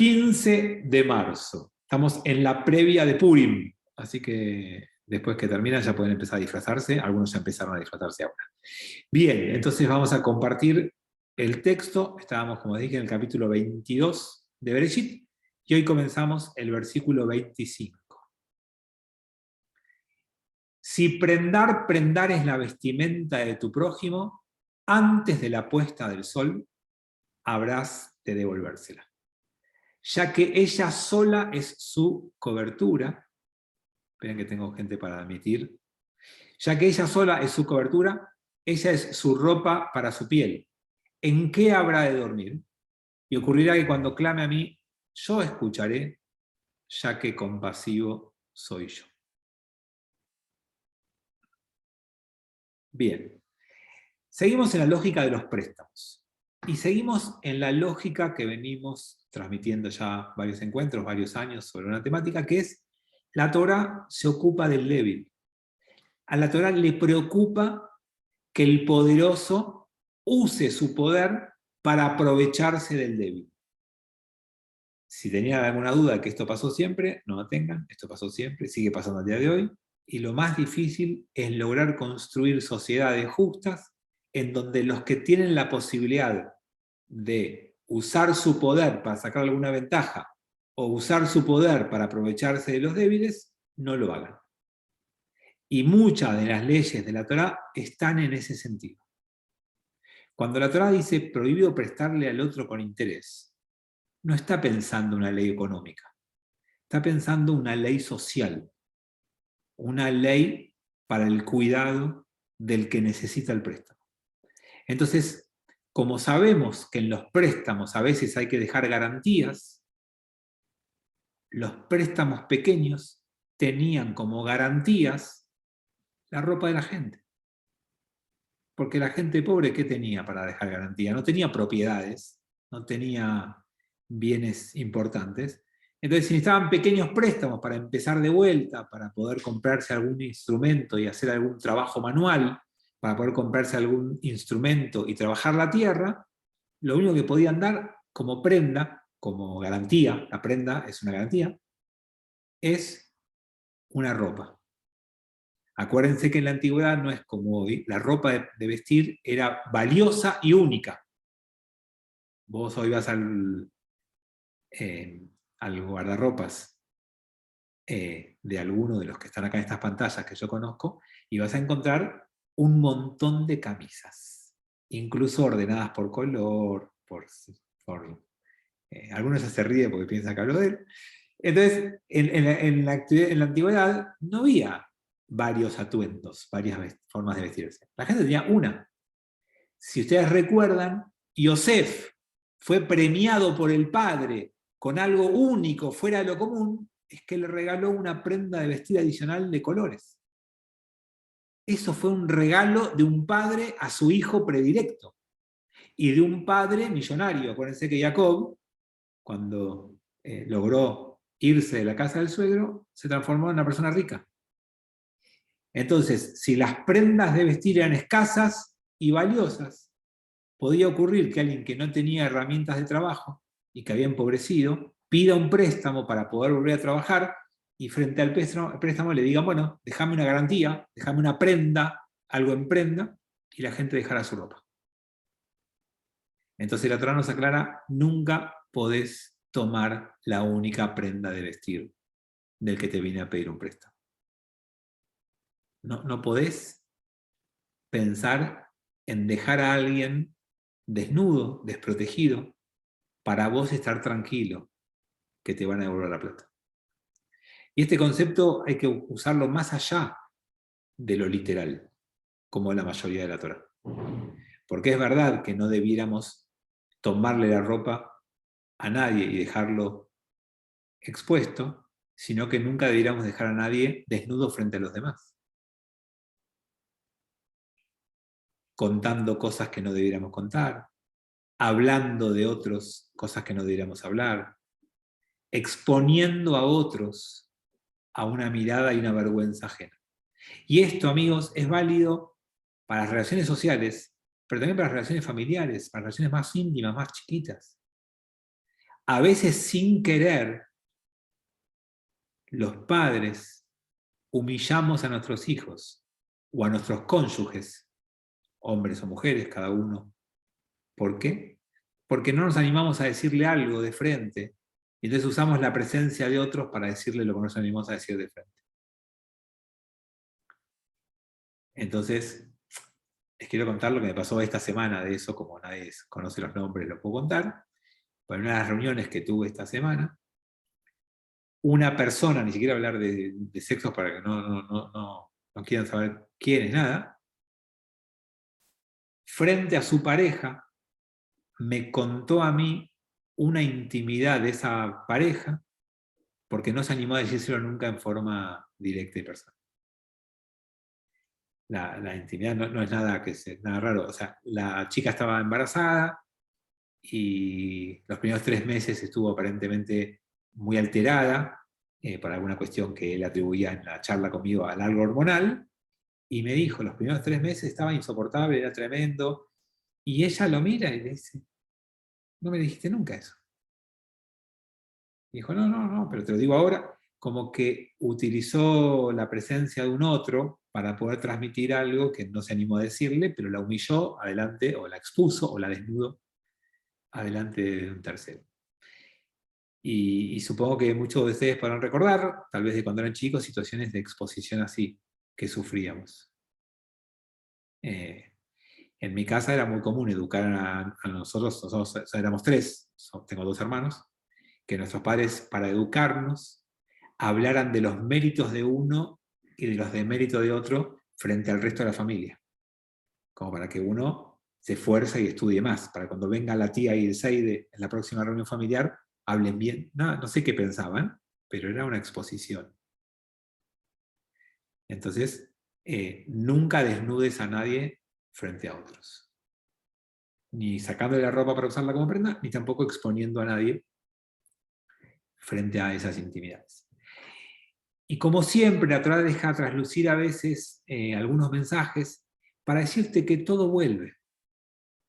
15 de marzo. Estamos en la previa de Purim, así que después que termina ya pueden empezar a disfrazarse. Algunos ya empezaron a disfrazarse ahora. Bien, entonces vamos a compartir el texto. Estábamos, como dije, en el capítulo 22 de Bereshit, y hoy comenzamos el versículo 25. Si prendar es la vestimenta de tu prójimo, antes de la puesta del sol, habrás de devolvérsela. Ya que ella sola es su cobertura, esperen que tengo gente para admitir, ya que ella sola es su cobertura, ella es su ropa para su piel. ¿En qué habrá de dormir? Y ocurrirá que cuando clame a mí, yo escucharé, ya que compasivo soy yo. Bien, seguimos en la lógica de los préstamos. Y seguimos en la lógica que venimos transmitiendo ya varios encuentros, varios años, sobre una temática que es: la Torá se ocupa del débil. A la Torá le preocupa que el poderoso use su poder para aprovecharse del débil. Si tenían alguna duda de que esto pasó siempre, no la tengan, esto pasó siempre, sigue pasando al día de hoy, y lo más difícil es lograr construir sociedades justas en donde los que tienen la posibilidad de usar su poder para sacar alguna ventaja o usar su poder para aprovecharse de los débiles, no lo hagan. Y muchas de las leyes de la Torá están en ese sentido. Cuando la Torá dice prohibido prestarle al otro con interés, no está pensando una ley económica, está pensando una ley social, una ley para el cuidado del que necesita el préstamo. Entonces, como sabemos que en los préstamos a veces hay que dejar garantías, los préstamos pequeños tenían como garantías la ropa de la gente. Porque la gente pobre, ¿qué tenía para dejar garantía? No tenía propiedades, no tenía bienes importantes. Entonces, si necesitaban pequeños préstamos para empezar de vuelta, para poder comprarse algún instrumento y hacer algún trabajo manual, para poder comprarse algún instrumento y trabajar la tierra, lo único que podían dar como prenda, como garantía, la prenda es una garantía, es una ropa. Acuérdense que en la antigüedad no es como hoy, la ropa de vestir era valiosa y única. Vos hoy vas al guardarropas de alguno de los que están acá en estas pantallas que yo conozco, y vas a encontrar un montón de camisas, incluso ordenadas por color, algunos ya se ríen porque piensan que hablo de él. Entonces, en la antigüedad no había varios atuendos, varias formas de vestirse. La gente tenía una. Si ustedes recuerdan, Yosef fue premiado por el padre con algo único, fuera de lo común, es que le regaló una prenda de vestir adicional de colores. Eso fue un regalo de un padre a su hijo predilecto. Y de un padre millonario. Acuérdense que Jacob, cuando logró irse de la casa del suegro, se transformó en una persona rica. Entonces, si las prendas de vestir eran escasas y valiosas, podía ocurrir que alguien que no tenía herramientas de trabajo y que había empobrecido, pida un préstamo para poder volver a trabajar, y frente al préstamo le digan: bueno, déjame una garantía, déjame una prenda, algo en prenda, y la gente dejará su ropa. Entonces la Torá nos aclara: nunca podés tomar la única prenda de vestir del que te viene a pedir un préstamo. No podés pensar en dejar a alguien desnudo, desprotegido, para vos estar tranquilo que te van a devolver la plata. Y este concepto hay que usarlo más allá de lo literal, como la mayoría de la Torá. Porque es verdad que no debiéramos tomarle la ropa a nadie y dejarlo expuesto, sino que nunca debiéramos dejar a nadie desnudo frente a los demás, contando cosas que no debiéramos contar, hablando de otros cosas que no debiéramos hablar, exponiendo a otros a una mirada y una vergüenza ajena. Y esto, amigos, es válido para las relaciones sociales, pero también para las relaciones familiares, para las relaciones más íntimas, más chiquitas. A veces sin querer, los padres humillamos a nuestros hijos o a nuestros cónyuges, hombres o mujeres, cada uno. ¿Por qué? Porque no nos animamos a decirle algo de frente, y entonces usamos la presencia de otros para decirle lo que nos animamos a decir de frente. Entonces, les quiero contar lo que me pasó esta semana de eso, como nadie conoce los nombres, lo puedo contar. Por una de las reuniones que tuve esta semana, una persona, ni siquiera hablar de sexos para que no quieran saber quién es nada, frente a su pareja, me contó a mí una intimidad de esa pareja, porque no se animó a decírselo nunca en forma directa y personal. La intimidad no es nada, nada raro. O sea, la chica estaba embarazada y los primeros 3 meses estuvo aparentemente muy alterada por alguna cuestión que él atribuía en la charla conmigo al algo hormonal, y me dijo, los primeros 3 meses estaba insoportable, era tremendo, y ella lo mira y le dice, no me dijiste nunca eso. Y dijo, no, pero te lo digo ahora, como que utilizó la presencia de un otro para poder transmitir algo que no se animó a decirle, pero la humilló adelante, o la expuso, o la desnudó adelante de un tercero. Y supongo que muchos de ustedes podrán recordar, tal vez de cuando eran chicos, situaciones de exposición así que sufríamos. En mi casa era muy común educar a nosotros éramos 3, tengo 2 hermanos, que nuestros padres, para educarnos, hablaran de los méritos de uno y de los deméritos de otro frente al resto de la familia. Como para que uno se esfuerce y estudie más, para cuando venga la tía y el Seide en la próxima reunión familiar, hablen bien. No sé qué pensaban, pero era una exposición. Entonces, nunca desnudes a nadie frente a otros. Ni sacándole la ropa para usarla como prenda, ni tampoco exponiendo a nadie frente a esas intimidades. Y como siempre, la Torá deja traslucir a veces algunos mensajes para decirte que todo vuelve,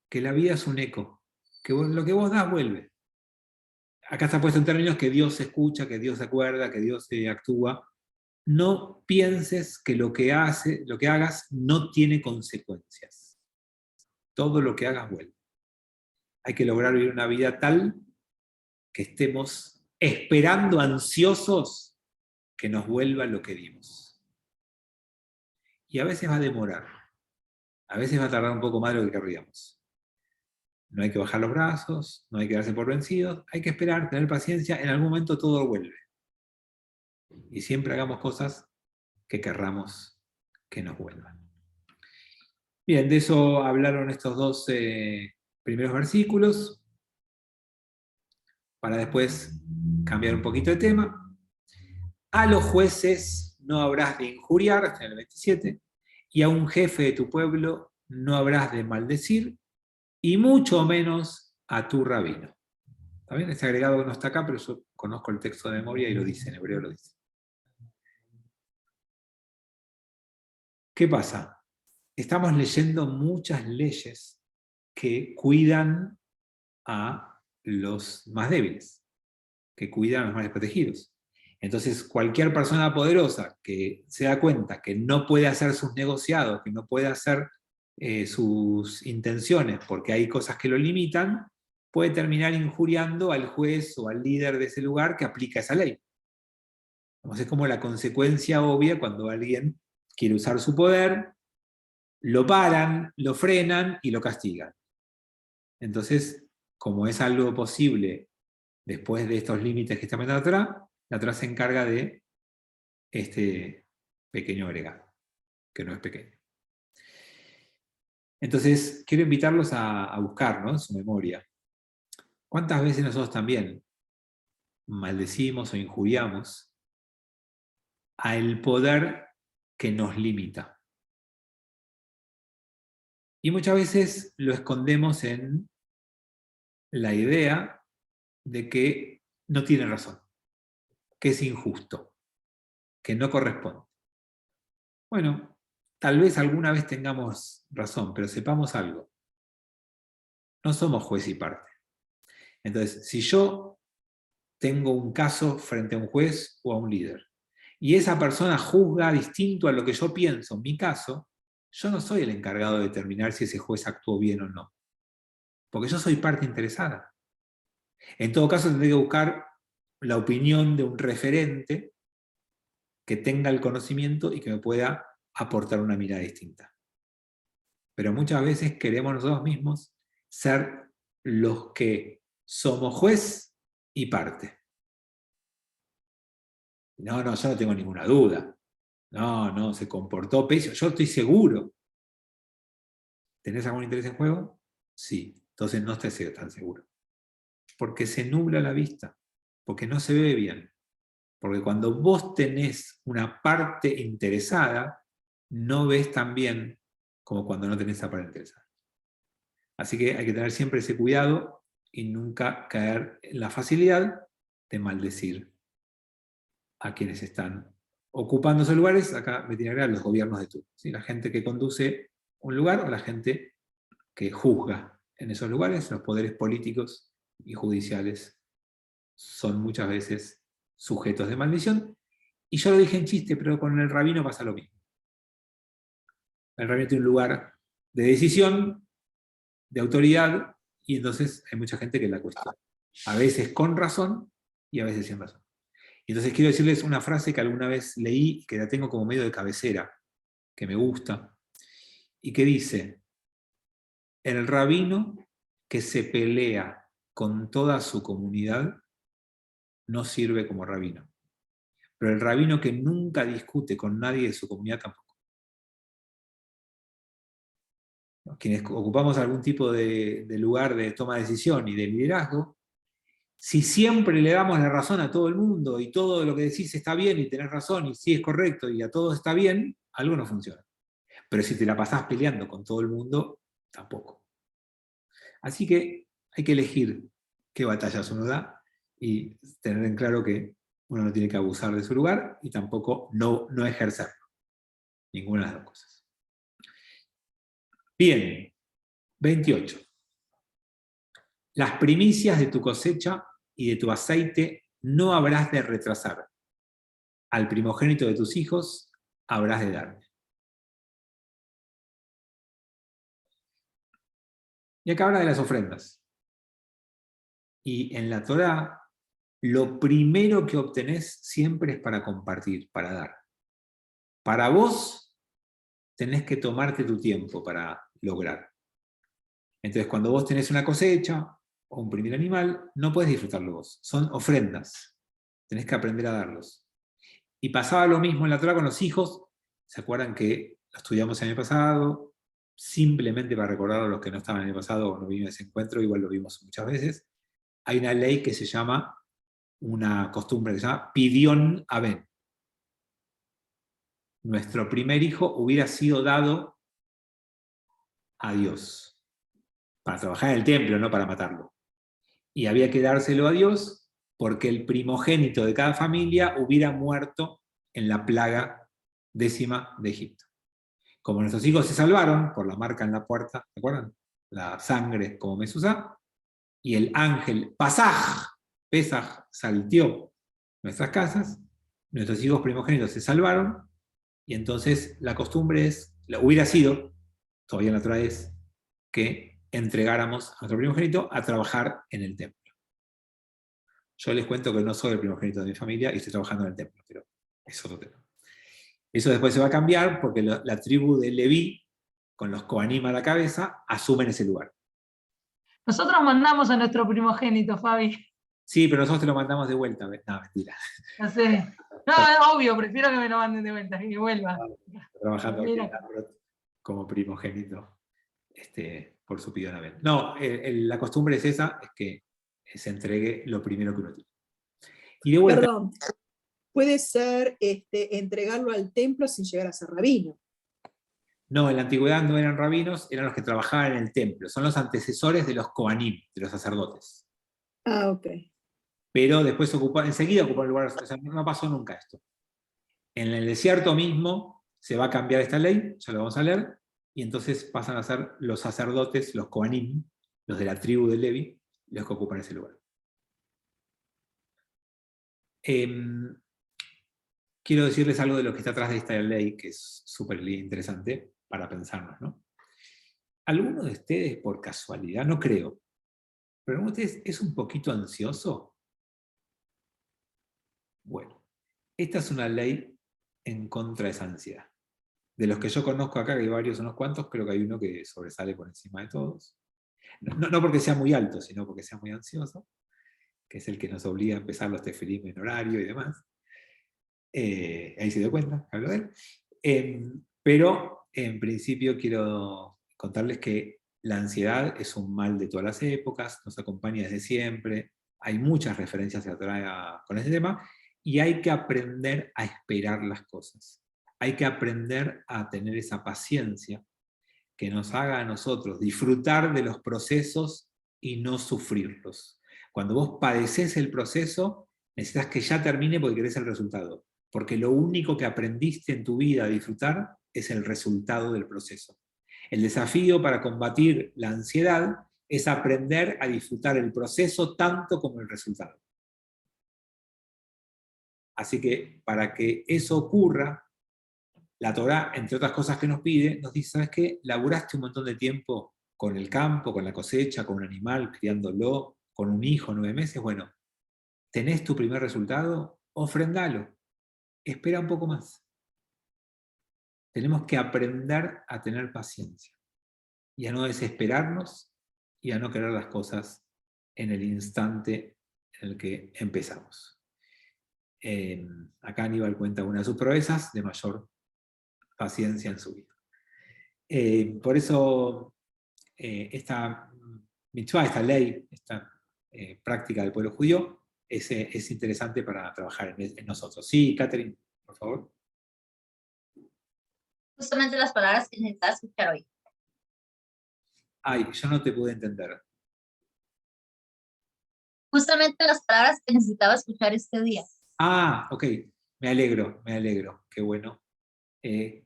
que la vida es un eco, que lo que vos das vuelve. Acá está puesto en términos que Dios escucha, que Dios se acuerda, que Dios actúa. No pienses que lo que hagas no tiene consecuencias. Todo lo que hagas vuelve. Hay que lograr vivir una vida tal que estemos esperando ansiosos que nos vuelva lo que dimos. Y a veces va a demorar. A veces va a tardar un poco más de lo que querríamos. No hay que bajar los brazos, no hay que darse por vencidos, hay que esperar, tener paciencia, en algún momento todo vuelve. Y siempre hagamos cosas que querramos que nos vuelvan. Bien, de eso hablaron estos 2 primeros versículos, para después cambiar un poquito de tema. A los jueces no habrás de injuriar, hasta el 27, y a un jefe de tu pueblo no habrás de maldecir, y mucho menos a tu rabino. ¿Está bien? Ese agregado no está acá, pero yo conozco el texto de memoria y lo dice, en hebreo lo dice. ¿Qué pasa? Estamos leyendo muchas leyes que cuidan a los más débiles, que cuidan a los más desprotegidos. Entonces, cualquier persona poderosa que se da cuenta que no puede hacer sus negociados, que no puede hacer sus intenciones porque hay cosas que lo limitan, puede terminar injuriando al juez o al líder de ese lugar que aplica esa ley. Entonces, es como la consecuencia obvia cuando alguien quiere usar su poder, lo paran, lo frenan y lo castigan. Entonces, como es algo posible después de estos límites que está metiendo la Torá se encarga de este pequeño agregado, que no es pequeño. Entonces, quiero invitarlos a buscar, ¿no?, en su memoria. ¿Cuántas veces nosotros también maldecimos o injuriamos al poder que nos limita? Y muchas veces lo escondemos en la idea de que no tiene razón, que es injusto, que no corresponde. Bueno, tal vez alguna vez tengamos razón, pero sepamos algo. No somos juez y parte. Entonces, si yo tengo un caso frente a un juez o a un líder, y esa persona juzga distinto a lo que yo pienso en mi caso, yo no soy el encargado de determinar si ese juez actuó bien o no, porque yo soy parte interesada. En todo caso, tendré que buscar la opinión de un referente que tenga el conocimiento y que me pueda aportar una mirada distinta. Pero muchas veces queremos nosotros mismos ser los que somos juez y parte. No, yo no tengo ninguna duda. No, se comportó pésimo. Yo estoy seguro. ¿Tenés algún interés en juego? Sí. Entonces no estés tan seguro. Porque se nubla la vista. Porque no se ve bien. Porque cuando vos tenés una parte interesada, no ves tan bien como cuando no tenés esa parte interesada. Así que hay que tener siempre ese cuidado y nunca caer en la facilidad de maldecir a quienes están ocupando esos lugares. Acá me tiene que agregar los gobiernos de turno, ¿sí? La gente que conduce un lugar o la gente que juzga en esos lugares, los poderes políticos y judiciales son muchas veces sujetos de maldición. Y yo lo dije en chiste, pero con el rabino pasa lo mismo. El rabino tiene un lugar de decisión, de autoridad, y entonces hay mucha gente que la cuestiona. A veces con razón y a veces sin razón. Y entonces quiero decirles una frase que alguna vez leí y que la tengo como medio de cabecera, que me gusta, y que dice: el rabino que se pelea con toda su comunidad no sirve como rabino. Pero el rabino que nunca discute con nadie de su comunidad tampoco. Quienes ocupamos algún tipo de lugar de toma de decisión y de liderazgo, si siempre le damos la razón a todo el mundo y todo lo que decís está bien y tenés razón y sí es correcto y a todos está bien, algo no funciona. Pero si te la pasás peleando con todo el mundo, tampoco. Así que hay que elegir qué batallas uno da y tener en claro que uno no tiene que abusar de su lugar y tampoco no ejercerlo. Ninguna de las dos cosas. Bien, 28. Las primicias de tu cosecha y de tu aceite no habrás de retrasar. Al primogénito de tus hijos habrás de darme. Y acá habla de las ofrendas. Y en la Torá, lo primero que obtenés siempre es para compartir, para dar. Para vos, tenés que tomarte tu tiempo para lograr. Entonces, cuando vos tenés una cosecha o un primer animal, no podés disfrutarlo vos. Son ofrendas. Tenés que aprender a darlos. Y pasaba lo mismo en la Torá con los hijos. ¿Se acuerdan que lo estudiamos el año pasado? Simplemente para recordar a los que no estaban el año pasado o no vimos ese encuentro, igual lo vimos muchas veces. Hay una ley que se llama, una costumbre que se llama Pidión Aben. Nuestro primer hijo hubiera sido dado a Dios, para trabajar en el templo, no para matarlo. Y había que dárselo a Dios porque el primogénito de cada familia hubiera muerto en la plaga 10ª de Egipto. Como nuestros hijos se salvaron por la marca en la puerta, ¿se acuerdan? La sangre como Mesuzá, y el ángel Pesaj salteó nuestras casas, nuestros hijos primogénitos se salvaron, y entonces la costumbre hubiera sido, todavía en la Torá es, que entregáramos a nuestro primogénito a trabajar en el templo. Yo les cuento que no soy el primogénito de mi familia y estoy trabajando en el templo, pero es otro tema. Eso después se va a cambiar porque la tribu de Leví, con los Kohanim a la cabeza, asumen ese lugar. Nosotros mandamos a nuestro primogénito, Fabi. Sí, pero nosotros te lo mandamos de vuelta. No, mentira. No sé. No, es obvio, prefiero que me lo manden de vuelta, que vuelva. Trabajando aquí en como primogénito por su pidión a Ben. No, la costumbre es esa, es que se entregue lo primero que uno tiene. Y de vuelta. Perdón, puede ser entregarlo al templo sin llegar a ser rabino. No, en la antigüedad no eran rabinos, eran los que trabajaban en el templo. Son los antecesores de los Kohanim, de los sacerdotes. Ah, ok. Pero después enseguida ocuparon el lugar, o sea, no pasó nunca esto. En el desierto mismo se va a cambiar esta ley, ya lo vamos a leer, y entonces pasan a ser los sacerdotes, los Kohanim, los de la tribu de Levi, los que ocupan ese lugar. Quiero decirles algo de lo que está atrás de esta ley, que es súper interesante para pensarnos, ¿no? ¿Alguno de ustedes, por casualidad, no creo, pero alguno de ustedes es un poquito ansioso? Bueno, esta es una ley en contra de esa ansiedad. De los que yo conozco acá, que hay varios, unos cuantos, creo que hay uno que sobresale por encima de todos. No porque sea muy alto, sino porque sea muy ansioso, que es el que nos obliga a empezar los tefilim en horario y demás. Ahí se dio cuenta, hablo de él. Pero en principio quiero contarles que la ansiedad es un mal de todas las épocas, nos acompaña desde siempre, hay muchas referencias a la Torá con este tema, y hay que aprender a esperar las cosas. Hay que aprender a tener esa paciencia que nos haga a nosotros disfrutar de los procesos y no sufrirlos. Cuando vos padeces el proceso, necesitas que ya termine porque querés el resultado. Porque lo único que aprendiste en tu vida a disfrutar es el resultado del proceso. El desafío para combatir la ansiedad es aprender a disfrutar el proceso tanto como el resultado. Así que para que eso ocurra, la Torá, entre otras cosas que nos pide, nos dice, ¿sabes qué? Laburaste un montón de tiempo con el campo, con la cosecha, con un animal, criándolo, con un hijo, 9 meses. Bueno, ¿tenés tu primer resultado? Ofrendalo. Espera un poco más. Tenemos que aprender a tener paciencia y a no desesperarnos y a no querer las cosas en el instante en el que empezamos. Acá Aníbal cuenta una de sus proezas de mayor paciencia en su vida. Por eso esta mitzvah, esta ley, esta práctica del pueblo judío es interesante para trabajar en nosotros. Sí, Catherine, por favor. Justamente las palabras que necesitaba escuchar hoy. Ay, yo no te pude entender. Justamente las palabras que necesitaba escuchar este día. Ah, ok, me alegro, qué bueno.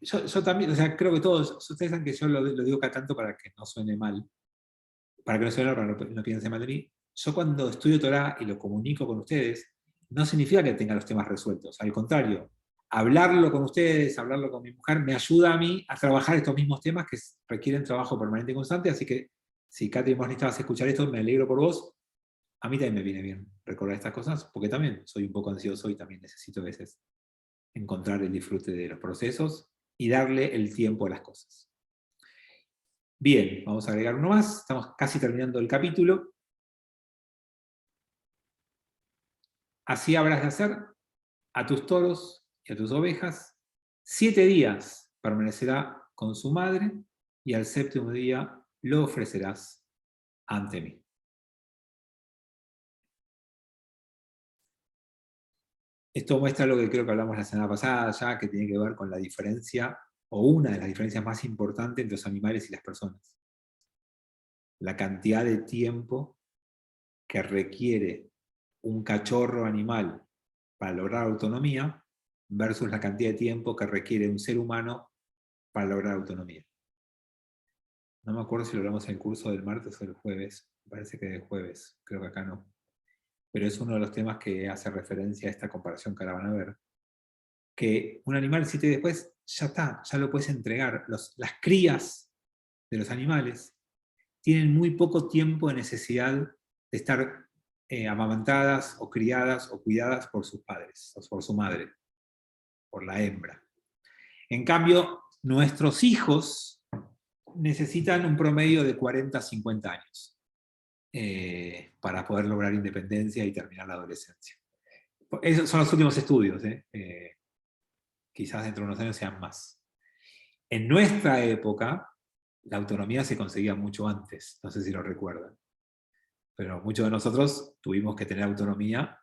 Yo también, o sea, creo que todos, ustedes saben que yo lo digo acá tanto para que no suene mal, para que no suene, para que no piensen mal de mí. Yo cuando estudio Torah y lo comunico con ustedes, no significa que tenga los temas resueltos, al contrario, hablarlo con ustedes, hablarlo con mi mujer, me ayuda a mí a trabajar estos mismos temas que requieren trabajo permanente y constante, así que si Catherine, vos necesitabas escuchar esto, me alegro por vos. A mí también me viene bien recordar estas cosas, porque también soy un poco ansioso y también necesito a veces encontrar el disfrute de los procesos y darle el tiempo a las cosas. Bien, vamos a agregar uno más, estamos casi terminando el capítulo. Así habrás de hacer a tus toros y a tus ovejas, 7 días permanecerá con su madre, y al 7º día lo ofrecerás ante mí. Esto muestra lo que creo que hablamos la semana pasada ya, que tiene que ver con la diferencia, o una de las diferencias más importantes entre los animales y las personas. La cantidad de tiempo que requiere un cachorro animal para lograr autonomía versus la cantidad de tiempo que requiere un ser humano para lograr autonomía. No me acuerdo si lo hablamos en el curso del martes o el jueves, me parece que del jueves, creo que acá no. Pero es uno de los temas que hace referencia a esta comparación que ahora van a ver. Que un animal, si te después, ya está, ya lo puedes entregar. Las crías de los animales tienen muy poco tiempo de necesidad de estar amamantadas o criadas o cuidadas por sus padres, o por su madre, por la hembra. En cambio, nuestros hijos necesitan un promedio de 40 a 50 años para poder lograr independencia y terminar la adolescencia. Esos son los últimos estudios, quizás dentro de unos años sean más. En nuestra época, la autonomía se conseguía mucho antes, no sé si lo recuerdan. Pero muchos de nosotros tuvimos que tener autonomía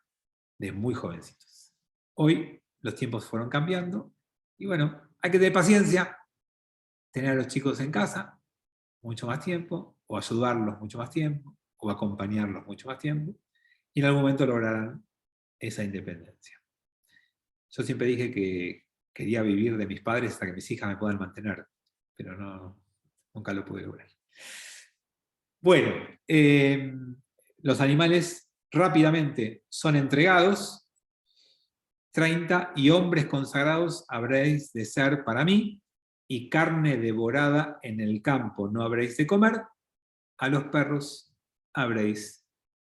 de muy jovencitos. Hoy los tiempos fueron cambiando, y bueno, hay que tener paciencia, tener a los chicos en casa mucho más tiempo, o ayudarlos mucho más tiempo, o acompañarlos mucho más tiempo, y en algún momento lograrán esa independencia. Yo siempre dije que quería vivir de mis padres hasta que mis hijas me puedan mantener, pero nunca lo pude lograr. Bueno, los animales rápidamente son entregados, 30, y hombres consagrados habréis de ser para mí, y carne devorada en el campo no habréis de comer, a los perros habréis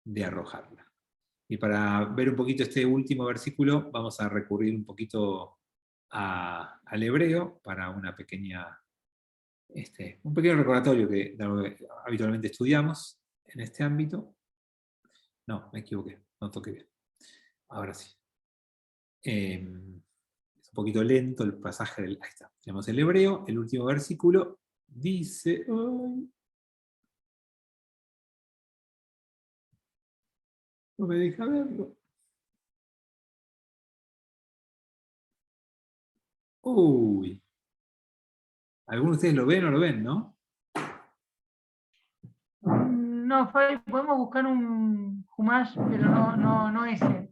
de arrojarla. Y para ver un poquito este último versículo, vamos a recurrir un poquito al hebreo para una pequeña, un pequeño recordatorio de lo que habitualmente estudiamos en este ámbito. No, me equivoqué, no toqué bien. Ahora sí. Es un poquito lento el pasaje ahí está. Tenemos el hebreo, el último versículo, dice... no me deja verlo. Uy. ¿Algunos de ustedes lo ven o lo ven, no? No, Fabi, podemos buscar un Humash, pero no ese.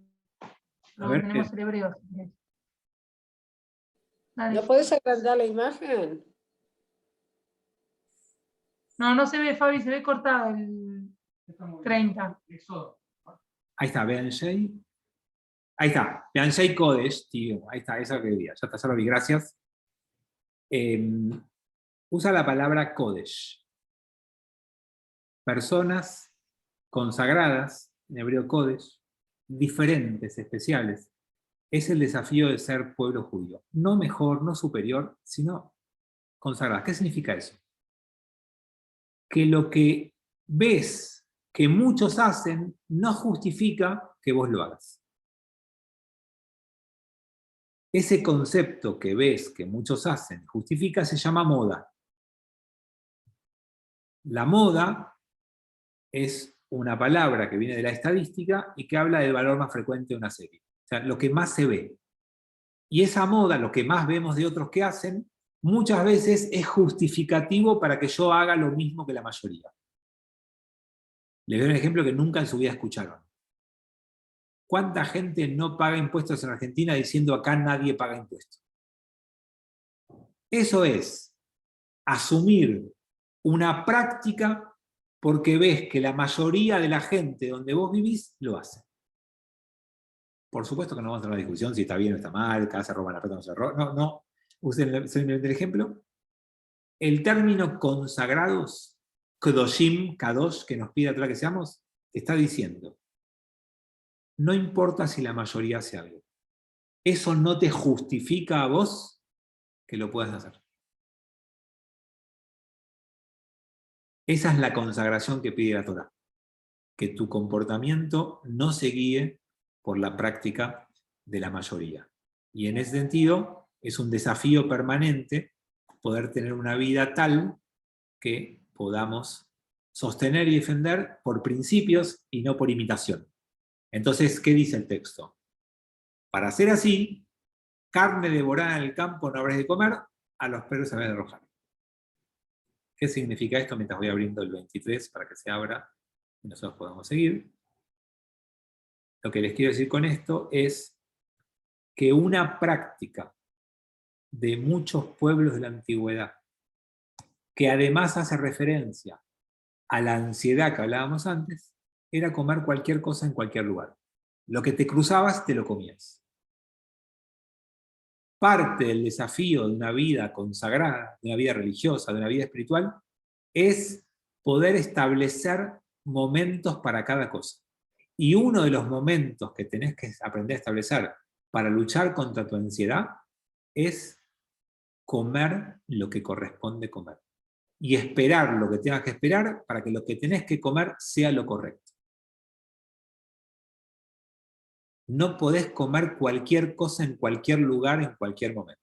A ver, tenemos el hebreo. Si querés. Dale. ¿No puedes agrandar la imagen? No se ve, Fabi, se ve cortado el 30. ahí está, Beanshei. Ahí está, Beanshei Kodesh, tío. Ahí está, eso que quería. Ya está, ya lo vi, gracias. Usa la palabra Kodesh. Personas consagradas, en hebreo Kodesh, diferentes, especiales. Es el desafío de ser pueblo judío. No mejor, no superior, sino consagradas. ¿Qué significa eso? Que lo que ves que muchos hacen no justifica que vos lo hagas. Ese concepto que ves que muchos hacen justifica se llama moda. La moda es una palabra que viene de la estadística y que habla del valor más frecuente de una serie. O sea, lo que más se ve. Y esa moda, lo que más vemos de otros que hacen, muchas veces es justificativo para que yo haga lo mismo que la mayoría. Les doy un ejemplo que nunca en su vida escucharon. ¿Cuánta gente no paga impuestos en Argentina diciendo acá nadie paga impuestos? Eso es asumir una práctica porque ves que la mayoría de la gente donde vos vivís lo hace. Por supuesto que no vamos a tener una discusión si está bien o está mal, acá se roba la plata o no se roba. No. Usen el ejemplo. El término consagrados, Kedoshim, Kadosh, que nos pide atrás que seamos, está diciendo, no importa si la mayoría hace algo. Eso no te justifica a vos que lo puedas hacer. Esa es la consagración que pide la Torá. Que tu comportamiento no se guíe por la práctica de la mayoría. Y en ese sentido, es un desafío permanente poder tener una vida tal que podamos sostener y defender por principios y no por imitación. Entonces, ¿qué dice el texto? Para ser así, carne devorada en el campo no habréis de comer, a los perros se habréis de arrojar. ¿Qué significa esto? Mientras voy abriendo el 23 para que se abra y nosotros podamos seguir. Lo que les quiero decir con esto es que una práctica de muchos pueblos de la antigüedad, que además hace referencia a la ansiedad que hablábamos antes, era comer cualquier cosa en cualquier lugar. Lo que te cruzabas, te lo comías. Parte del desafío de una vida consagrada, de una vida religiosa, de una vida espiritual, es poder establecer momentos para cada cosa. Y uno de los momentos que tenés que aprender a establecer para luchar contra tu ansiedad es comer lo que corresponde comer. Y esperar lo que tengas que esperar para que lo que tenés que comer sea lo correcto. No podés comer cualquier cosa en cualquier lugar, en cualquier momento.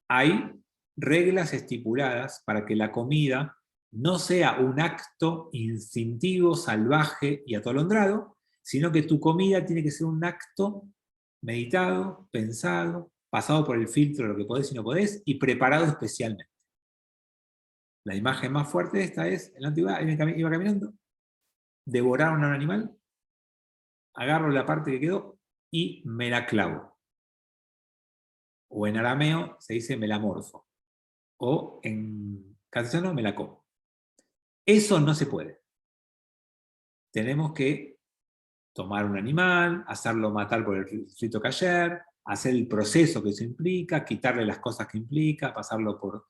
Hay reglas estipuladas para que la comida no sea un acto instintivo, salvaje y atolondrado, sino que tu comida tiene que ser un acto meditado, pensado, pasado por el filtro de lo que podés y no podés, y preparado especialmente. La imagen más fuerte de esta es, en la antigüedad, iba caminando, devoraron a un animal, agarro la parte que quedó y me la clavo. O en arameo se dice me la morfo. O en castellano me la como. Eso no se puede. Tenemos que tomar un animal, hacerlo matar por el rito kasher, hacer el proceso que eso implica, quitarle las cosas que implica, pasarlo por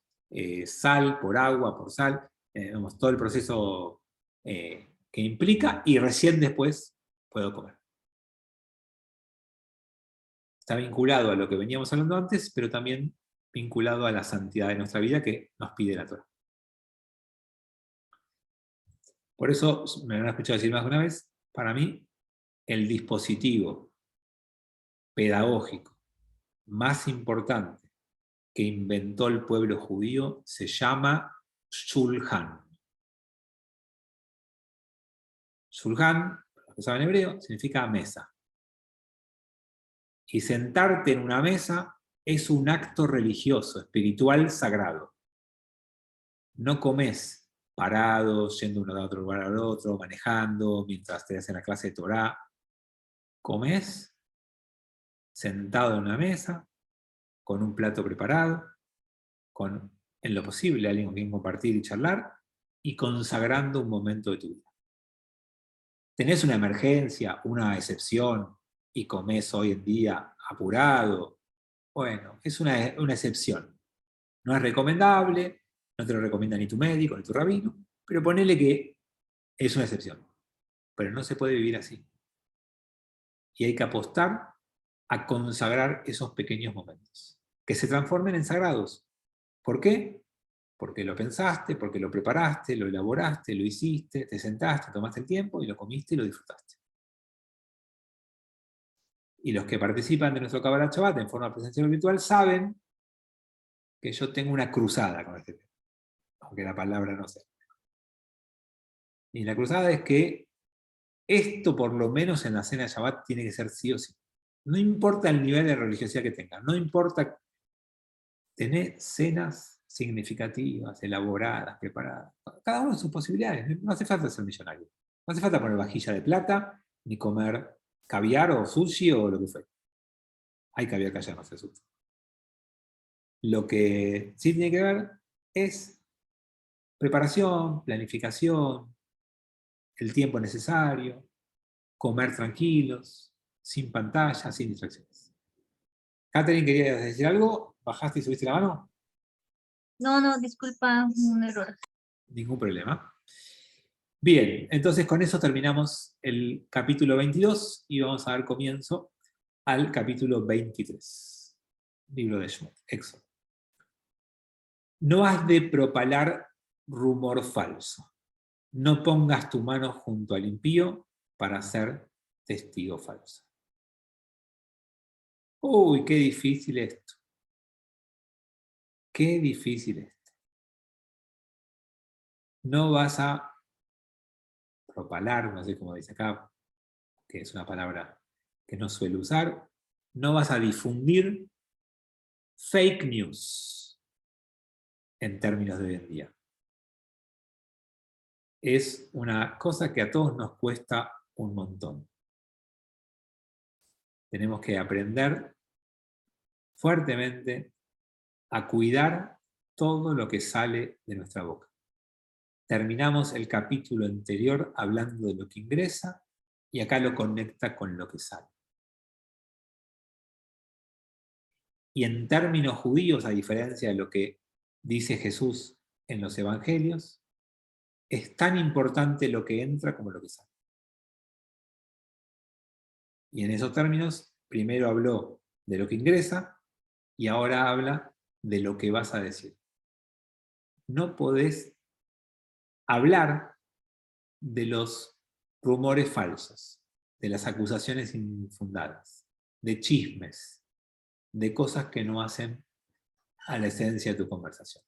sal, por agua, por sal, digamos, todo el proceso que implica, y recién después puedo comer. Está vinculado a lo que veníamos hablando antes, pero también vinculado a la santidad de nuestra vida que nos pide la Torá. Por eso, me habrán escuchado decir más de una vez, para mí, el dispositivo pedagógico más importante que inventó el pueblo judío se llama Shulchan. Shulchan, para los que saben hebreo, significa mesa. Y sentarte en una mesa es un acto religioso, espiritual, sagrado. No comes parado, yendo de otro lugar al otro, manejando, mientras te hacen la clase de Torá. Comes sentado en una mesa, con un plato preparado, con, en lo posible, alguien con quien compartir y charlar, y consagrando un momento de tu vida. Tenés una emergencia, una excepción, y comés hoy en día apurado, bueno, es una excepción. No es recomendable, no te lo recomienda ni tu médico, ni tu rabino, pero ponele que es una excepción. Pero no se puede vivir así. Y hay que apostar a consagrar esos pequeños momentos, que se transformen en sagrados. ¿Por qué? Porque lo pensaste, porque lo preparaste, lo elaboraste, lo hiciste, te sentaste, tomaste el tiempo y lo comiste y lo disfrutaste. Y los que participan de nuestro Kabbalat Shabbat en forma presencial o virtual saben que yo tengo una cruzada con este tema, aunque la palabra no sea. Y la cruzada es que esto, por lo menos en la cena de Shabbat, tiene que ser sí o sí. No importa el nivel de religiosidad que tengan, no importa tener cenas significativas, elaboradas, preparadas. Cada uno de sus posibilidades. No hace falta ser millonario. No hace falta poner vajilla de plata, ni comer caviar o sushi o lo que fuera. Hay caviar que allá no se asusta. Lo que sí tiene que ver es preparación, planificación, el tiempo necesario, comer tranquilos, sin pantallas, sin distracciones. Catherine, ¿querías decir algo? ¿Bajaste y subiste la mano? No, disculpa, un error. Ningún problema. Bien, entonces con eso terminamos el capítulo 22 y vamos a dar comienzo al capítulo 23. Libro de Shemot, Éxodo. No has de propalar rumor falso. No pongas tu mano junto al impío para ser testigo falso. Uy, qué difícil esto. Qué difícil esto. No vas a propalar, no sé cómo dice acá, que es una palabra que no suele usar, no vas a difundir fake news en términos de hoy en día. Es una cosa que a todos nos cuesta un montón. Tenemos que aprender fuertemente a cuidar todo lo que sale de nuestra boca. Terminamos el capítulo anterior hablando de lo que ingresa y acá lo conecta con lo que sale. Y en términos judíos, a diferencia de lo que dice Jesús en los evangelios, es tan importante lo que entra como lo que sale. Y en esos términos, primero habló de lo que ingresa y ahora habla de lo que vas a decir. No podés hablar de los rumores falsos, de las acusaciones infundadas, de chismes, de cosas que no hacen a la esencia de tu conversación.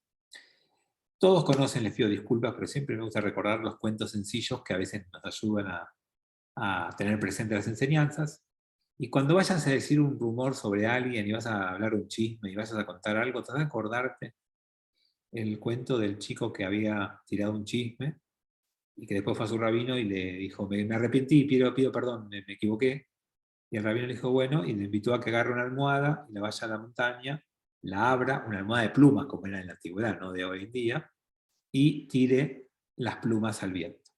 Todos conocen, les pido disculpas, pero siempre me gusta recordar los cuentos sencillos que a veces nos ayudan a tener presentes las enseñanzas. Y cuando vayas a decir un rumor sobre alguien y vas a hablar un chisme y vayas a contar algo, trata de acordarte el cuento del chico que había tirado un chisme y que después fue a su rabino y le dijo, me arrepentí, pido perdón, me equivoqué. Y el rabino le dijo, bueno, y le invitó a que agarre una almohada y la vaya a la montaña, la abra, una almohada de plumas, como era en la antigüedad, no de hoy en día, y tire las plumas al viento.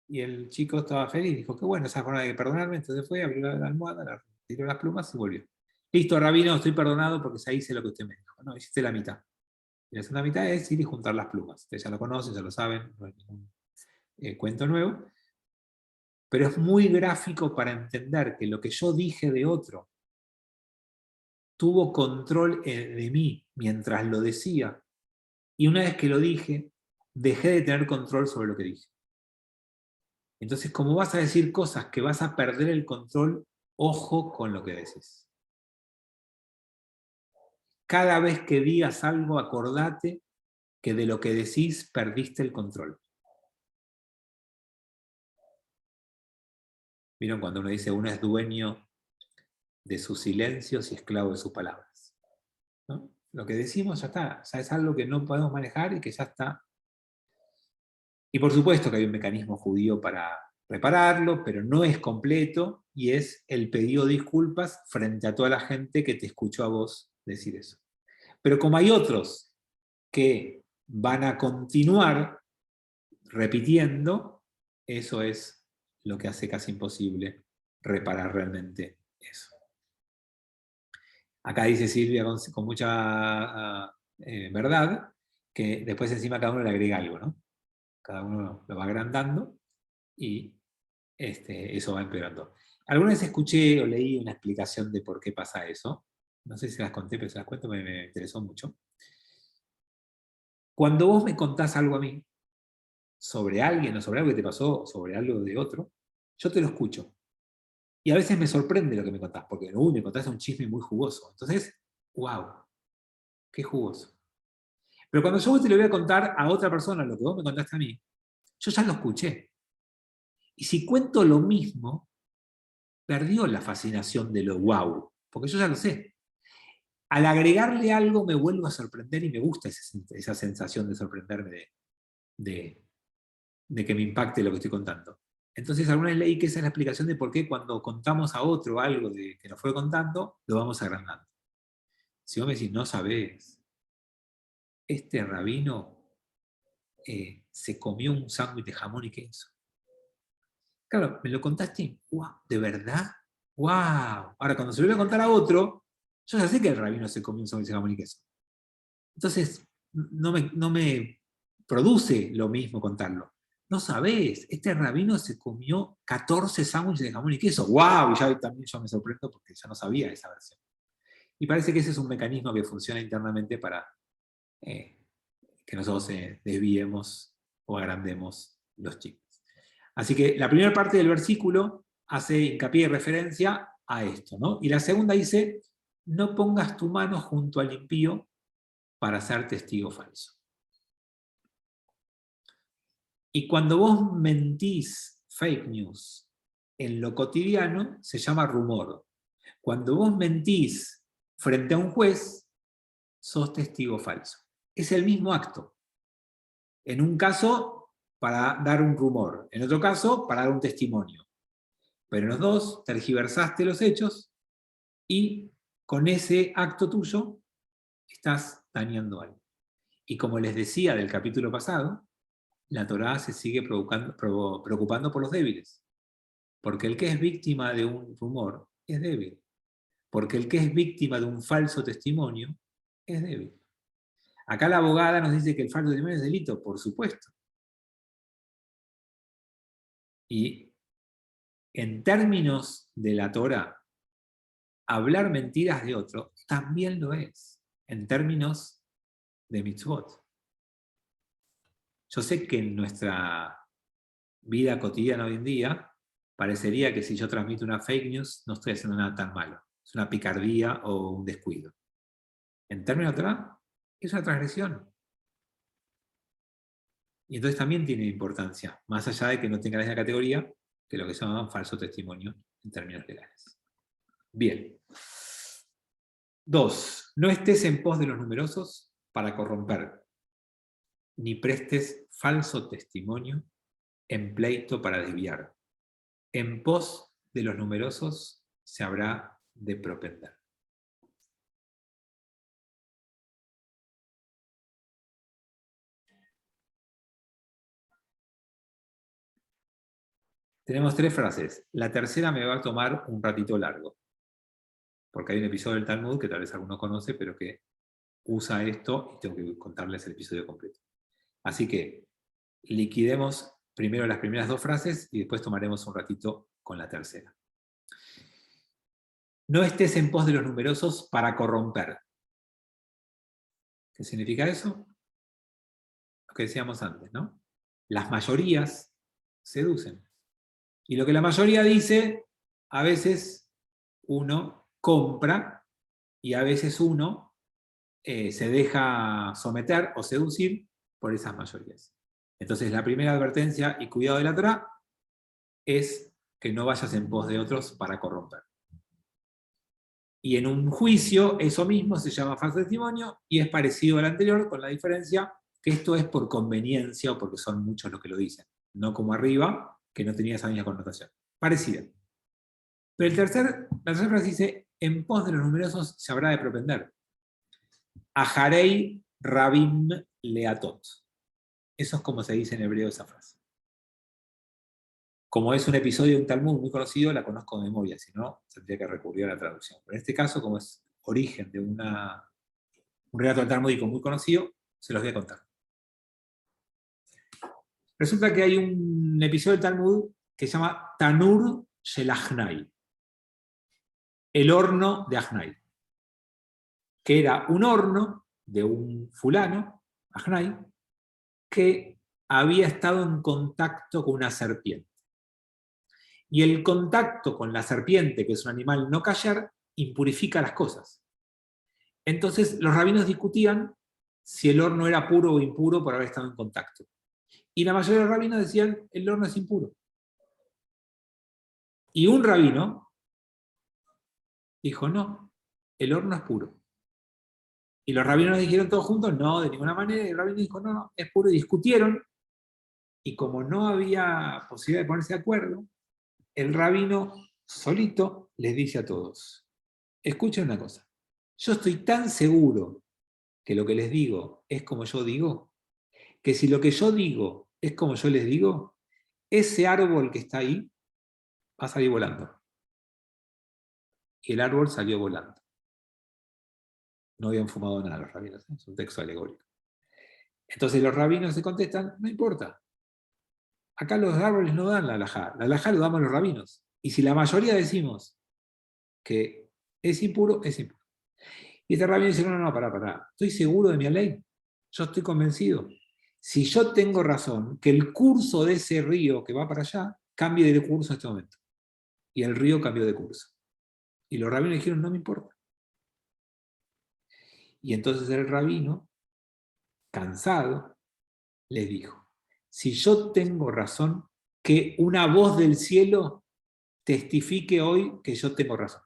Y el chico estaba feliz, dijo, qué bueno, esa forma de perdonarme, entonces fue, abrió la almohada, tiró las plumas y volvió. Listo, rabino, estoy perdonado porque ya hice lo que usted me dijo. No, hiciste la mitad. Y la segunda mitad es ir y juntar las plumas. Ustedes ya lo conocen, ya lo saben, no hay ningún cuento nuevo. Pero es muy gráfico para entender que lo que yo dije de otro tuvo control de mí mientras lo decía. Y una vez que lo dije, dejé de tener control sobre lo que dije. Entonces, como vas a decir cosas que vas a perder el control, ojo con lo que decís. Cada vez que digas algo, acordate que de lo que decís perdiste el control. ¿Vieron cuando uno dice uno es dueño de sus silencios y esclavo de sus palabras? ¿No? Lo que decimos ya está, ya es algo que no podemos manejar y que ya está. Y por supuesto que hay un mecanismo judío para repararlo, pero no es completo y es el pedido de disculpas frente a toda la gente que te escuchó a vos decir eso. Pero como hay otros que van a continuar repitiendo, eso es lo que hace casi imposible reparar realmente eso. Acá dice Silvia con mucha verdad, que después encima cada uno le agrega algo, ¿no? Cada uno lo va agrandando y eso va empeorando. Alguna vez escuché o leí una explicación de por qué pasa eso. No sé si las conté, pero se las cuento, me interesó mucho. Cuando vos me contás algo a mí, sobre alguien o sobre algo que te pasó, o sobre algo de otro, yo te lo escucho. Y a veces me sorprende lo que me contás, porque me contás un chisme muy jugoso. Entonces, wow, qué jugoso. Pero cuando yo te lo voy a contar a otra persona, lo que vos me contaste a mí, yo ya lo escuché. Y si cuento lo mismo, perdió la fascinación de lo wow, porque yo ya lo sé. Al agregarle algo me vuelvo a sorprender y me gusta esa sensación de sorprenderme de que me impacte lo que estoy contando. Entonces alguna vez leí que esa es la explicación de por qué cuando contamos a otro algo que nos fue contando, lo vamos agrandando. Si vos me decís, no sabés, este rabino se comió un sándwich de jamón y queso. Claro, me lo contaste, wow, ¿de verdad? ¡Wow! Ahora, cuando se lo voy a contar a otro, yo ya sé que el rabino se comió un sándwich de jamón y queso. Entonces, no me produce lo mismo contarlo. No sabés, este rabino se comió 14 sándwiches de jamón y queso. ¡Wow! Y ya también yo me sorprendo porque ya no sabía esa versión. Y parece que ese es un mecanismo que funciona internamente para que nosotros desviemos o agrandemos los chismes. Así que la primera parte del versículo hace hincapié y referencia a esto, ¿no? Y la segunda dice, no pongas tu mano junto al impío para ser testigo falso. Y cuando vos mentís fake news en lo cotidiano, se llama rumor. Cuando vos mentís frente a un juez, sos testigo falso. Es el mismo acto. En un caso, para dar un rumor. En otro caso, para dar un testimonio. Pero en los dos, tergiversaste los hechos y con ese acto tuyo estás dañando algo. Y como les decía del capítulo pasado, la Torá se sigue preocupando por los débiles. Porque el que es víctima de un rumor es débil. Porque el que es víctima de un falso testimonio es débil. Acá la abogada nos dice que el falso testimonio es delito, por supuesto. Y en términos de la Torá, hablar mentiras de otro también lo es, en términos de mitzvot. Yo sé que en nuestra vida cotidiana hoy en día, parecería que si yo transmito una fake news, no estoy haciendo nada tan malo. Es una picardía o un descuido. En términos de Torá, es una transgresión. Y entonces también tiene importancia, más allá de que no tenga la misma categoría que lo que se llama falso testimonio en términos legales. Bien. 2. No estés en pos de los numerosos para corromper, ni prestes falso testimonio en pleito para desviar. En pos de los numerosos se habrá de propender. Tenemos 3 frases. La tercera me va a tomar un ratito largo, porque hay un episodio del Talmud que tal vez alguno conoce, pero que usa esto y tengo que contarles el episodio completo. Así que liquidemos primero las primeras 2 frases y después tomaremos un ratito con la tercera. No estés en pos de los numerosos para corromper. ¿Qué significa eso? Lo que decíamos antes, ¿no? Las mayorías seducen. Y lo que la mayoría dice, a veces uno compra y a veces uno se deja someter o seducir por esas mayorías. Entonces la primera advertencia y cuidado de la Torá es que no vayas en pos de otros para corromper. Y en un juicio eso mismo se llama falso testimonio y es parecido al anterior con la diferencia que esto es por conveniencia o porque son muchos los que lo dicen, no como arriba, que no tenía esa misma connotación. Parecida. Pero la tercera frase dice, en pos de los numerosos se habrá de propender. Aharei rabim leatot. Eso es como se dice en hebreo esa frase. Como es un episodio de un Talmud muy conocido, la conozco de memoria, si no, tendría que recurrir a la traducción. Pero en este caso, como es origen de un relato talmúdico muy conocido, se los voy a contar. Resulta que hay un episodio del Talmud que se llama Tanur Shel Achnai, el horno de Achnai, que era un horno de un fulano, Achnai, que había estado en contacto con una serpiente. Y el contacto con la serpiente, que es un animal no kasher, impurifica las cosas. Entonces los rabinos discutían si el horno era puro o impuro por haber estado en contacto. Y la mayoría de los rabinos decían, el horno es impuro. Y un rabino dijo, no, el horno es puro. Y los rabinos dijeron todos juntos, no, de ninguna manera. Y el rabino dijo, no, no, es puro. Y discutieron. Y como no había posibilidad de ponerse de acuerdo, el rabino solito les dice a todos, escuchen una cosa, yo estoy tan seguro que lo que les digo es como yo digo, que si lo que yo digo es como yo les digo, ese árbol que está ahí va a salir volando. Y el árbol salió volando. No habían fumado nada los rabinos, es un texto alegórico. Entonces los rabinos se contestan, no importa. Acá los árboles no dan la halajá lo damos los rabinos. Y si la mayoría decimos que es impuro, es impuro. Y este rabino dice, no, pará. Estoy seguro de mi ley. Yo estoy convencido. Si yo tengo razón, que el curso de ese río que va para allá cambie de curso en este momento. Y el río cambió de curso. Y los rabinos dijeron, no me importa. Y entonces el rabino, cansado, les dijo, si yo tengo razón, que una voz del cielo testifique hoy que yo tengo razón.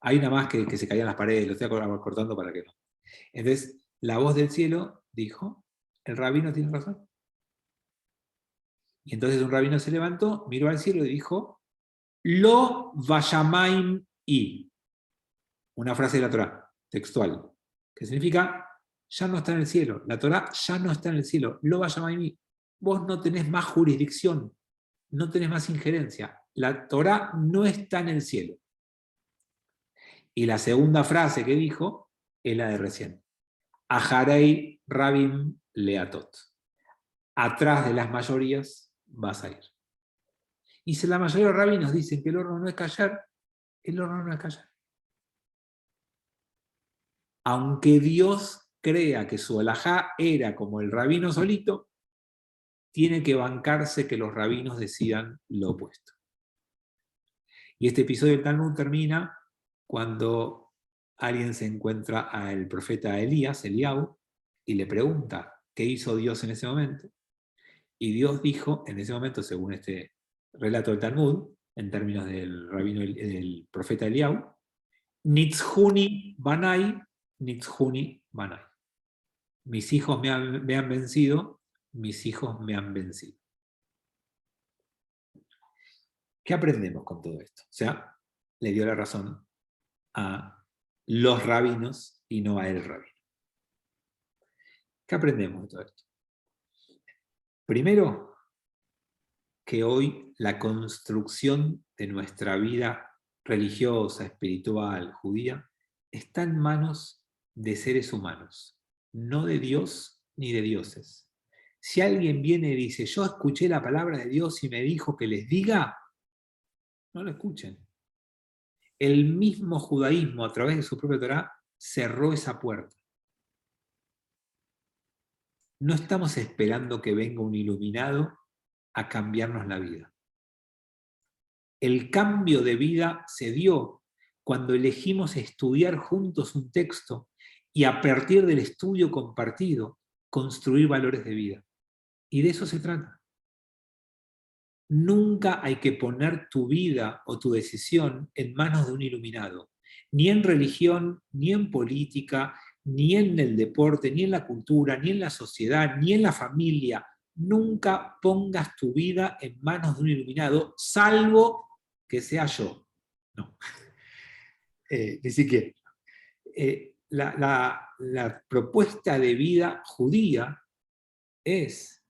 Hay una más que se caían las paredes, lo estoy cortando para que no. Entonces, la voz del cielo dijo, el rabino tiene razón. Y entonces un rabino se levantó, miró al cielo y dijo, Lo vayamaim i. Una frase de la Torá, textual, que significa, ya no está en el cielo. La Torá ya no está en el cielo. Lo vayamaim i. Vos no tenés más jurisdicción, no tenés más injerencia. La Torá no está en el cielo. Y la segunda frase que dijo es la de recién. Aharei rabim leatot. Atrás de las mayorías vas a ir. Y si la mayoría de los rabinos dicen que el horno no es kasher, el horno no es kasher. Aunque Dios crea que su halajá era como el rabino solito, tiene que bancarse que los rabinos decidan lo opuesto. Y este episodio del Talmud termina cuando alguien se encuentra al profeta Elías, Eliyahu, y le pregunta qué hizo Dios en ese momento. Y Dios dijo, en ese momento, según este relato del Talmud, en términos del profeta Eliyahu, Nitzhuni Banai, Nitzhuni Banai. Mis hijos me han vencido, mis hijos me han vencido. ¿Qué aprendemos con todo esto? O sea, le dio la razón a los rabinos y no a el rabino. ¿Qué aprendemos de todo esto? Primero, que hoy la construcción de nuestra vida religiosa, espiritual, judía, está en manos de seres humanos, no de Dios ni de dioses. Si alguien viene y dice, yo escuché la palabra de Dios y me dijo que les diga, no lo escuchen. El mismo judaísmo, a través de su propia Torá, cerró esa puerta. No estamos esperando que venga un iluminado a cambiarnos la vida. El cambio de vida se dio cuando elegimos estudiar juntos un texto y a partir del estudio compartido, construir valores de vida. Y de eso se trata. Nunca hay que poner tu vida o tu decisión en manos de un iluminado. Ni en religión, ni en política, ni en el deporte, ni en la cultura, ni en la sociedad, ni en la familia. Nunca pongas tu vida en manos de un iluminado, salvo que sea yo. No. Ni siquiera. La propuesta de vida judía es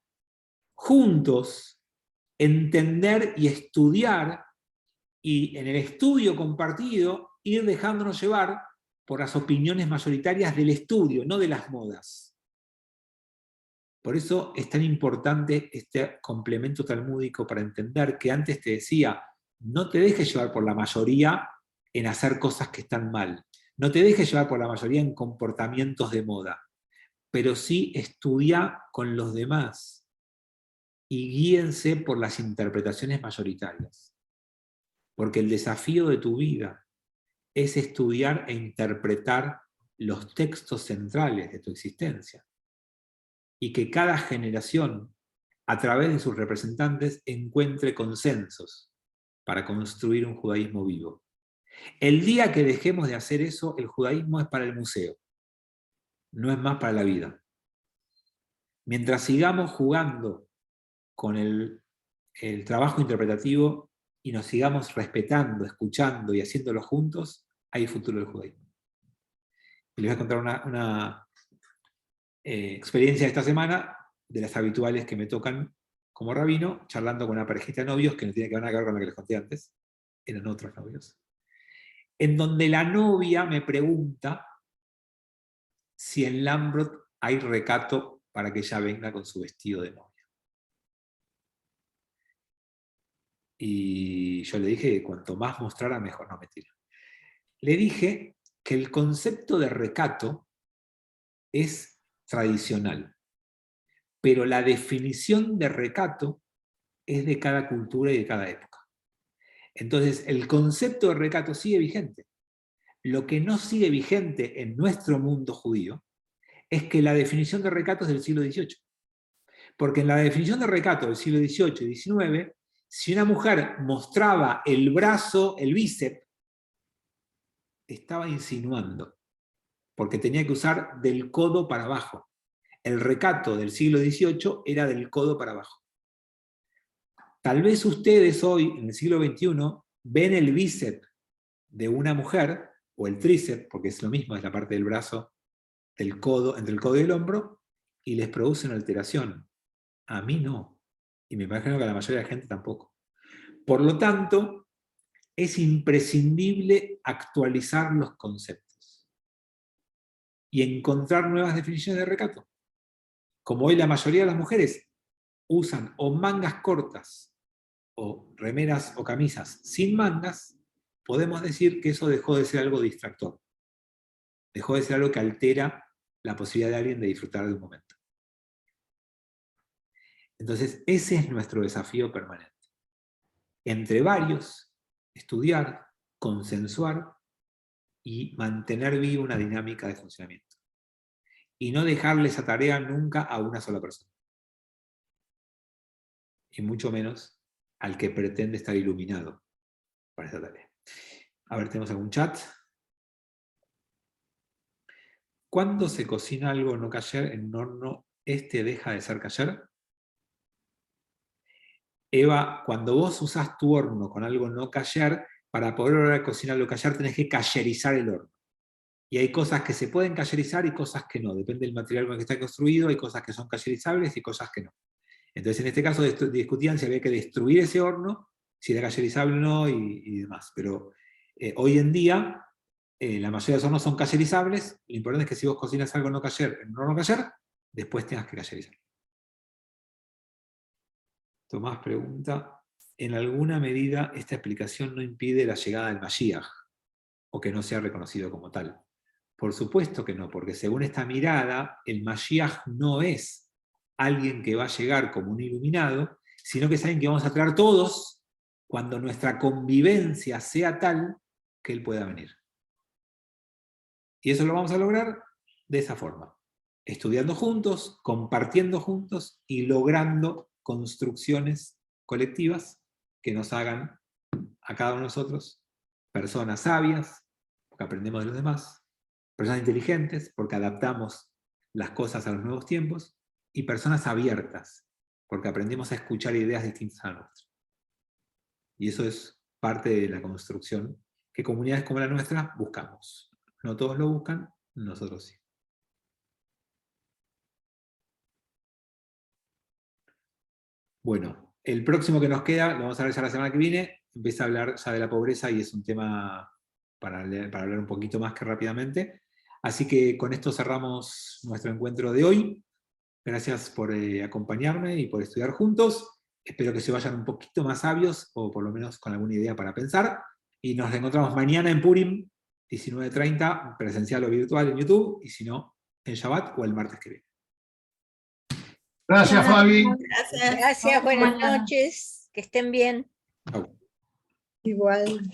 juntos entender y estudiar, y en el estudio compartido ir dejándonos llevar por las opiniones mayoritarias del estudio, no de las modas. Por eso es tan importante este complemento talmúdico para entender que antes te decía, no te dejes llevar por la mayoría en hacer cosas que están mal, no te dejes llevar por la mayoría en comportamientos de moda, pero sí estudia con los demás y guíense por las interpretaciones mayoritarias. Porque el desafío de tu vida es estudiar e interpretar los textos centrales de tu existencia. Y que cada generación, a través de sus representantes, encuentre consensos para construir un judaísmo vivo. El día que dejemos de hacer eso, el judaísmo es para el museo, no es más para la vida. Mientras sigamos jugando con el trabajo interpretativo y nos sigamos respetando, escuchando y haciéndolo juntos, hay futuro del judaísmo. Y les voy a contar una experiencia de esta semana, de las habituales que me tocan como rabino, charlando con una parejita de novios, que no tiene que ver con lo que les conté antes, eran otros novios, en donde la novia me pregunta si en Lambrot hay recato para que ella venga con su vestido de novia. Y yo le dije que cuanto más mostrara, mejor. No, mentira. Le dije que el concepto de recato es tradicional, pero la definición de recato es de cada cultura y de cada época. Entonces, el concepto de recato sigue vigente. Lo que no sigue vigente en nuestro mundo judío es que la definición de recato es del siglo XVIII. Porque en la definición de recato del siglo XVIII y XIX, si una mujer mostraba el brazo, el bíceps, estaba insinuando, porque tenía que usar del codo para abajo. El recato del siglo XVIII era del codo para abajo. Tal vez ustedes hoy, en el siglo XXI, ven el bíceps de una mujer, o el tríceps, porque es lo mismo, es la parte del brazo, del codo, entre el codo y el hombro, y les produce una alteración. A mí no. Y me imagino que a la mayoría de la gente tampoco. Por lo tanto, es imprescindible actualizar los conceptos y encontrar nuevas definiciones de recato. Como hoy la mayoría de las mujeres usan o mangas cortas o remeras o camisas sin mangas, podemos decir que eso dejó de ser algo distractor. Dejó de ser algo que altera la posibilidad de alguien de disfrutar de un momento. Entonces, ese es nuestro desafío permanente. Entre varios, estudiar, consensuar y mantener viva una dinámica de funcionamiento. Y no dejarle esa tarea nunca a una sola persona. Y mucho menos al que pretende estar iluminado para esa tarea. A ver, ¿tenemos algún chat? ¿Cuándo se cocina algo no kasher en un horno, deja de ser kasher? Eva, cuando vos usás tu horno con algo no kasher, para poder cocinar lo kasher tenés que kasherizar el horno. Y hay cosas que se pueden kasherizar y cosas que no. Depende del material con el que está construido, hay cosas que son kasherizables y cosas que no. Entonces, en este caso discutían si había que destruir ese horno, si era cayerizable o no, y demás. Pero hoy en día, la mayoría de los hornos son cayerizables. Lo importante es que si vos cocinas algo no cayer en un horno cayer, después tengas que cayerizar. Tomás pregunta, ¿en alguna medida esta explicación no impide la llegada del Mashiach, o que no sea reconocido como tal? Por supuesto que no, porque según esta mirada, el Mashiach no es alguien que va a llegar como un iluminado, sino que es alguien que vamos a traer todos cuando nuestra convivencia sea tal que él pueda venir. Y eso lo vamos a lograr de esa forma, estudiando juntos, compartiendo juntos y logrando construcciones colectivas que nos hagan a cada uno de nosotros personas sabias, porque aprendemos de los demás, personas inteligentes, porque adaptamos las cosas a los nuevos tiempos, y personas abiertas, porque aprendemos a escuchar ideas distintas a nuestras. Y eso es parte de la construcción que comunidades como la nuestra buscamos. No todos lo buscan, nosotros sí. Bueno, el próximo que nos queda, lo vamos a ver ya la semana que viene, empieza a hablar ya de la pobreza y es un tema para hablar un poquito más que rápidamente. Así que con esto cerramos nuestro encuentro de hoy. Gracias por acompañarme y por estudiar juntos. Espero que se vayan un poquito más sabios, o por lo menos con alguna idea para pensar. Y nos reencontramos mañana en Purim, 19:30, presencial o virtual en YouTube, y si no, en Shabbat o el martes que viene. Gracias, Fabi. Gracias. Gracias, buenas noches, que estén bien. Chau. Igual.